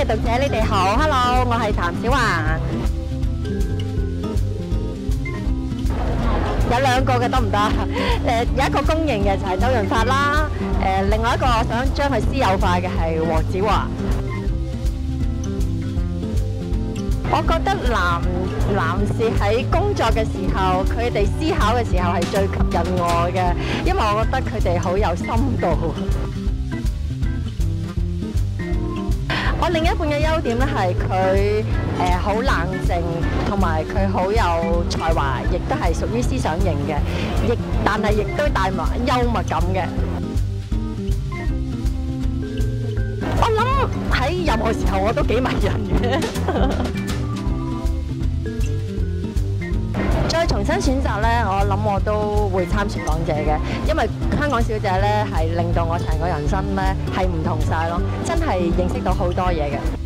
嘅讀者，你哋好，Hello，我係譚小華。有兩個嘅得唔得？有一個公認嘅就係周潤發啦，另外一個我想將佢私有化嘅係黃子華。我覺得男士喺工作嘅時候，佢哋思考嘅時候係最吸引我嘅，因為我覺得佢哋好有深度。我另一半嘅優點咧係佢好冷靜，同埋佢好有才華，亦都係屬於思想型嘅，但係亦都帶埋幽默感嘅。我諗喺任何時候我都幾迷人嘅。再重新選擇咧，我諗我都會參選港姐嘅，因為香港小姐咧係令到我成個人生咧係唔同晒咯，真係認識到好多嘢嘅。